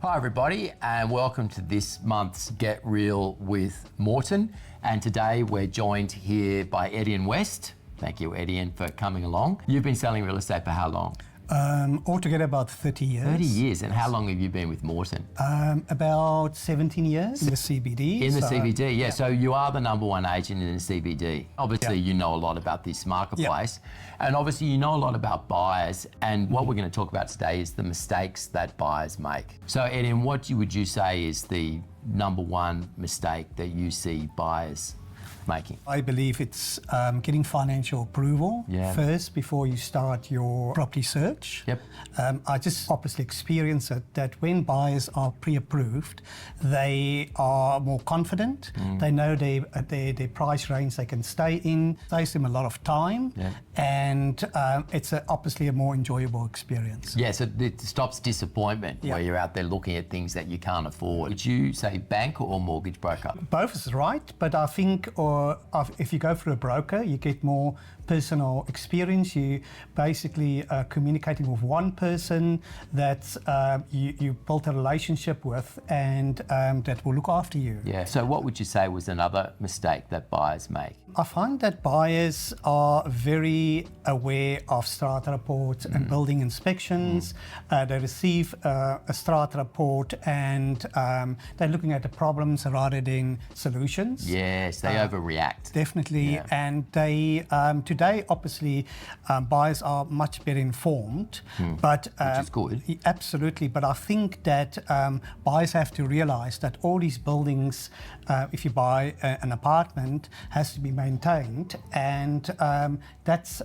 Hi everybody, and welcome to this month's Get Real with Morton. And today we're joined here by Ettiene West. Thank you, Ettiene, for coming along. You've been selling real estate for how long? Altogether about 30 years. 30 years, and how long have you been with Morton? About 17 years in the CBD. In the CBD, yeah. So you are the number one agent in the CBD. Obviously, you know a lot about this marketplace, and obviously you know a lot about buyers. And what we're going to talk about today is the mistakes that buyers make. So, Ettiene, what would you say is the number one mistake that you see buyers making? I believe it's getting financial approval first before you start your property search. Yep. I just obviously experience it that when buyers are pre-approved, they are more confident. They know their price range they can stay in, saves them a lot of time, and it's obviously a more enjoyable experience. Yeah, so it stops disappointment where you're out there looking at things that you can't afford. Would you say bank or mortgage broker? Both is right, but I think if you go through a broker, you get more personal experience. You basically communicating with one person that you built a relationship with, and that will look after you. Yeah, so what would you say was another mistake that buyers make? I find that buyers are very aware of strata reports and building inspections. They receive a strata report and they're looking at the problems rather than solutions. Yes, they overreact. Definitely, and they today obviously buyers are much better informed, but which is good. Absolutely, but I think that buyers have to realise that all these buildings, if you buy an apartment, has to be maintained, and that's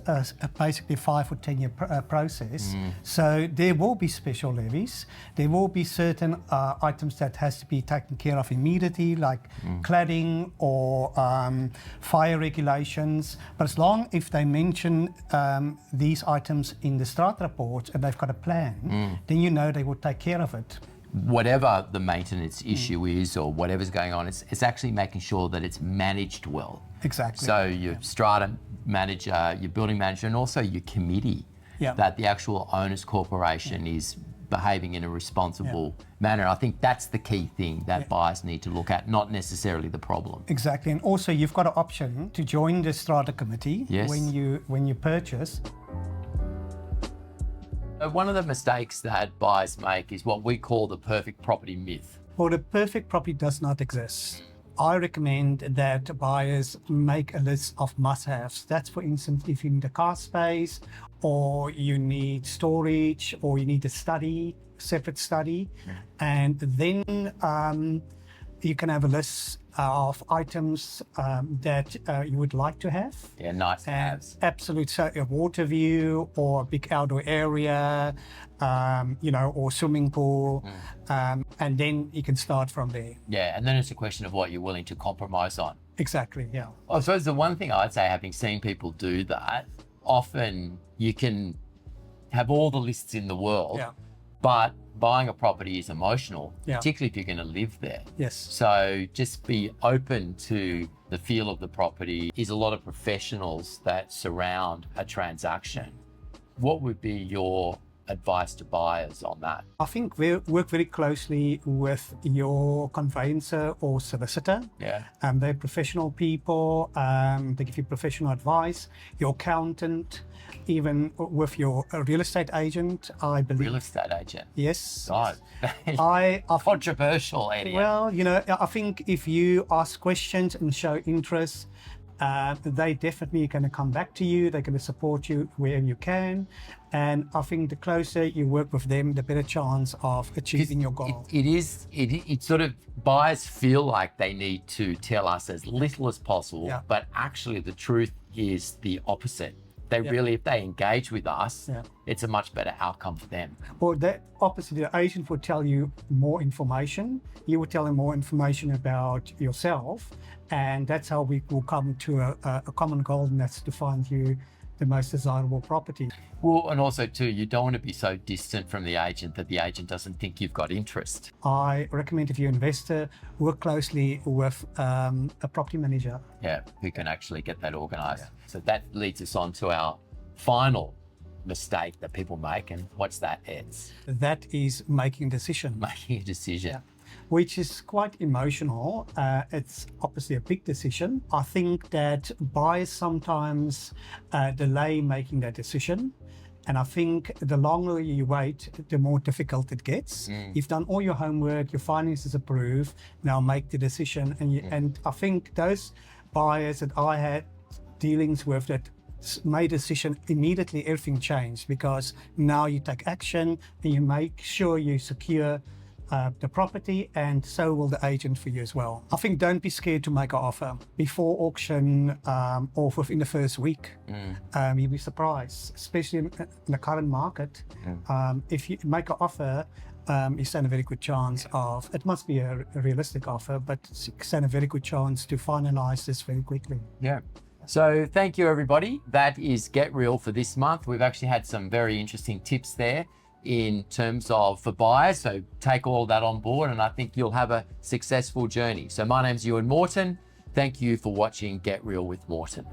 basically a 5 or 10 year process. So there will be special levies. There will be certain items that has to be taken care of immediately, like cladding or fire regulations. But as long if they mention these items in the strata report and they've got a plan, then you know they will take care of it. Whatever the maintenance issue is or whatever's going on, it's actually making sure that it's managed well. Exactly. So your strata manager, your building manager, and also your committee, that the actual owners corporation is behaving in a responsible manner. I think that's the key thing that buyers need to look at, not necessarily the problem. Exactly, and also you've got an option to join the strata committee when you purchase. One of the mistakes that buyers make is what we call the perfect property myth. Well, the perfect property does not exist. I recommend that buyers make a list of must-haves. That's, for instance, if you need a car space, or you need storage, or you need a separate study, and then you can have a list of items that you would like to have. Yeah, nice to have. Absolutely. So a water view or a big outdoor area, or swimming pool, and then you can start from there. Yeah, and then it's a question of what you're willing to compromise on. Exactly, yeah. I suppose the one thing I'd say, having seen people do that, often you can have all the lists in the world, but buying a property is emotional, particularly if you're going to live there. Yes. So just be open to the feel of the property. There's a lot of professionals that surround a transaction. What would be your advice to buyers on that? I think we work very closely with your conveyancer or solicitor. Yeah. They're professional people. They give you professional advice. Your accountant, even with your real estate agent, I believe. Real estate agent? Yes. God. I Controversial, Eddie. Well, I think if you ask questions and show interest, they definitely going to come back to you. They're going to support you wherever you can. And I think the closer you work with them, the better chance of achieving your goal. It sort of, buyers feel like they need to tell us as little as possible, but actually the truth is the opposite. They really, if they engage with us, it's a much better outcome for them. Well, the opposite, the agent will tell you more information. You will tell them more information about yourself. And that's how we will come to a common goal, and that's to find you the most desirable property. Well, and also too, you don't want to be so distant from the agent that the agent doesn't think you've got interest. I recommend if you're an investor, work closely with a property manager. Yeah, who can actually get that organised. So that leads us on to our final mistake that people make, and what's that? It's That is making a decision, making a decision. which is quite emotional. It's obviously a big decision. I think that buyers sometimes delay making that decision. And I think the longer you wait, the more difficult it gets. You've done all your homework, your finances approved, now make the decision. And I think those buyers that I had dealings with that made a decision, immediately everything changed, because now you take action and you make sure you secure the property, and so will the agent for you as well. I think don't be scared to make an offer before auction or within the first week. You'll be surprised, especially in the current market. If you make an offer, you stand a very good chance of, it must be a realistic offer, but you stand a very good chance to finalize this very quickly. Yeah. So thank you, everybody. That is Get Real for this month. We've actually had some very interesting tips there in terms of for buyers. So take all that on board, and I think you'll have a successful journey. So my name's Ewan Morton. Thank you for watching Get Real with Morton.